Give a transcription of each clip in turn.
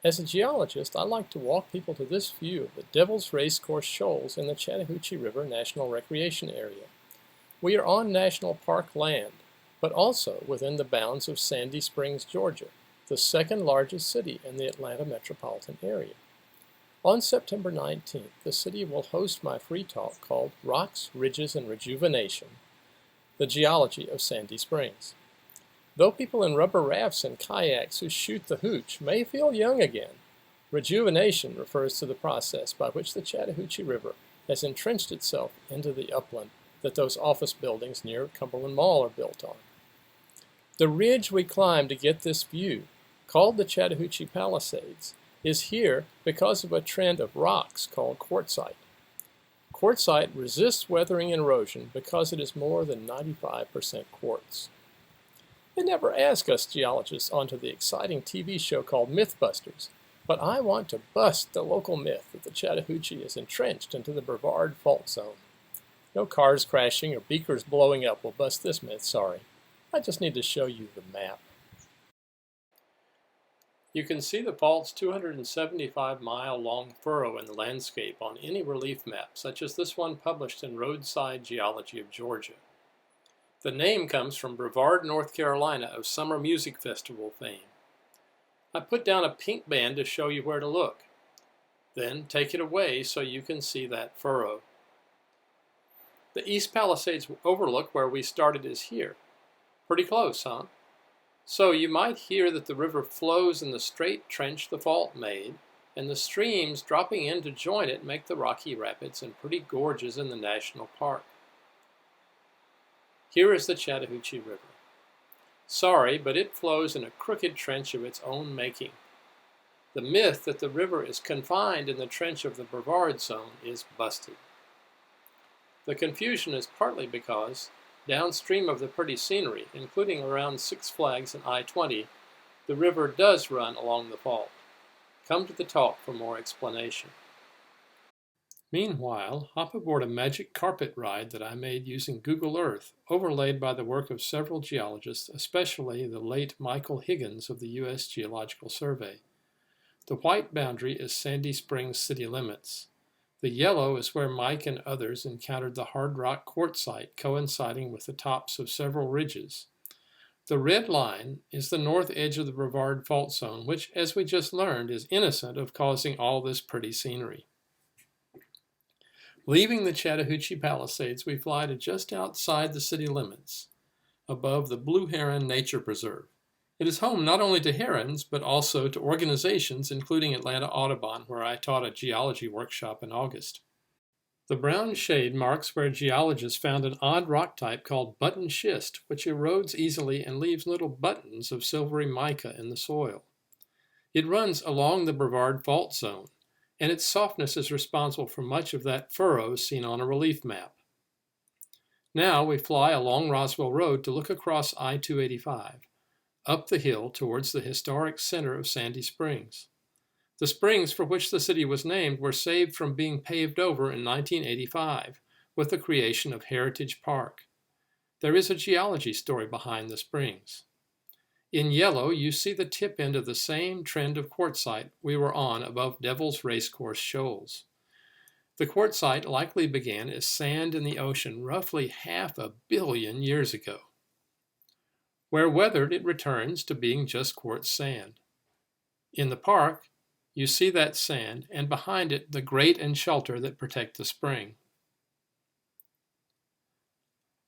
As a geologist, I like to walk people to this view of the Devil's Racecourse Shoals in the Chattahoochee River National Recreation Area. We are on national park land, but also within the bounds of Sandy Springs, Georgia, the second largest city in the Atlanta metropolitan area. On September 19th, the city will host my free talk called Rocks, Ridges, and Rejuvenation, the Geology of Sandy Springs. Though people in rubber rafts and kayaks who shoot the hooch may feel young again, rejuvenation refers to the process by which the Chattahoochee River has entrenched itself into the upland that those office buildings near Cumberland Mall are built on. The ridge we climb to get this view, called the Chattahoochee Palisades, is here because of a trend of rocks called quartzite. Quartzite resists weathering and erosion because it is more than 95% quartz. They never ask us geologists onto the exciting TV show called Mythbusters, but I want to bust the local myth that the Chattahoochee is entrenched into the Brevard fault zone. No cars crashing or beakers blowing up will bust this myth, sorry. I just need to show you the map. You can see the fault's 275-mile-long furrow in the landscape on any relief map, such as this one published in Roadside Geology of Georgia. The name comes from Brevard, North Carolina, of Summer Music Festival fame. I put down a pink band to show you where to look. Then take it away so you can see that furrow. The East Palisades overlook where we started is here. Pretty close, huh? So you might hear that the river flows in the straight trench the fault made, and the streams dropping in to join it make the rocky rapids and pretty gorges in the national park. Here is the Chattahoochee River. Sorry, but it flows in a crooked trench of its own making. The myth that the river is confined in the trench of the Brevard zone is busted. The confusion is partly because, downstream of the pretty scenery, including around Six Flags and I-20, the river does run along the fault. Come to the talk for more explanation. Meanwhile, hop aboard a magic carpet ride that I made using Google Earth, overlaid by the work of several geologists, especially the late Michael Higgins of the U.S. Geological Survey. The white boundary is Sandy Springs city limits. The yellow is where Mike and others encountered the hard rock quartzite coinciding with the tops of several ridges. The red line is the north edge of the Brevard fault zone, which, as we just learned, is innocent of causing all this pretty scenery. Leaving the Chattahoochee Palisades, we fly to just outside the city limits, above the Blue Heron Nature Preserve. It is home not only to herons, but also to organizations including Atlanta Audubon, where I taught a geology workshop in August. The brown shade marks where geologists found an odd rock type called button schist, which erodes easily and leaves little buttons of silvery mica in the soil. It runs along the Brevard fault zone, and its softness is responsible for much of that furrow seen on a relief map. Now we fly along Roswell Road to look across I-285, up the hill towards the historic center of Sandy Springs. The springs for which the city was named were saved from being paved over in 1985 with the creation of Heritage Park. There is a geology story behind the springs. In yellow, you see the tip end of the same trend of quartzite we were on above Devil's Racecourse Shoals. The quartzite likely began as sand in the ocean roughly 500 million years ago. Where weathered, it returns to being just quartz sand. In the park, you see that sand, and behind it, the grate and shelter that protect the spring.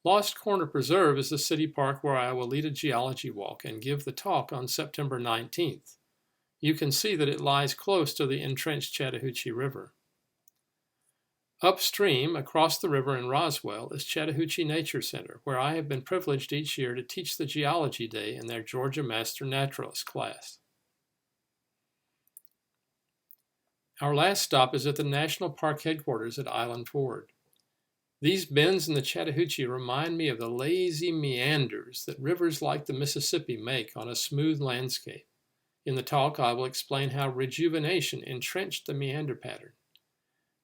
Lost Corner Preserve is the city park where I will lead a geology walk and give the talk on September 19th. You can see that it lies close to the entrenched Chattahoochee River. Upstream, across the river in Roswell, is Chattahoochee Nature Center, where I have been privileged each year to teach the Geology Day in their Georgia Master Naturalist class. Our last stop is at the National Park headquarters at Island Ford. These bends in the Chattahoochee remind me of the lazy meanders that rivers like the Mississippi make on a smooth landscape. In the talk, I will explain how rejuvenation entrenched the meander pattern.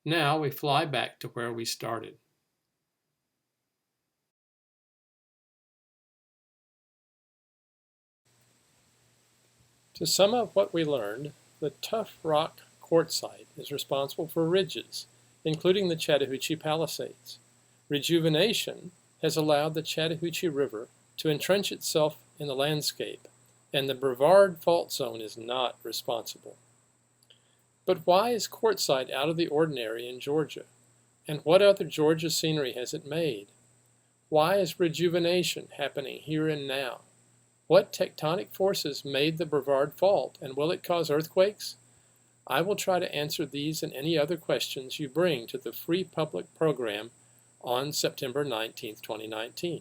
Now we fly back to where we started. To sum up what we learned, The tough rock quartzite is responsible for ridges, including the Chattahoochee Palisades. Rejuvenation has allowed the Chattahoochee River to entrench itself in the landscape, and the Brevard fault zone is not responsible. But why is quartzite out of the ordinary in Georgia? And what other Georgia scenery has it made? Why is rejuvenation happening here and now? What tectonic forces made the Brevard Fault, and will it cause earthquakes? I will try to answer these and any other questions you bring to the free public program on September 19, 2019.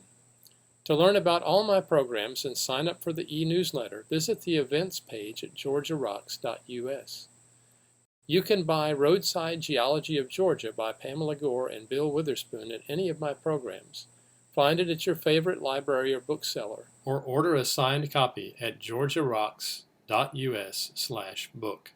To learn about all my programs and sign up for the e-newsletter, visit the events page at georgiarocks.us. You can buy Roadside Geology of Georgia by Pamela Gore and Bill Witherspoon at any of my programs. Find it at your favorite library or bookseller, or order a signed copy at georgiarocks.us/book.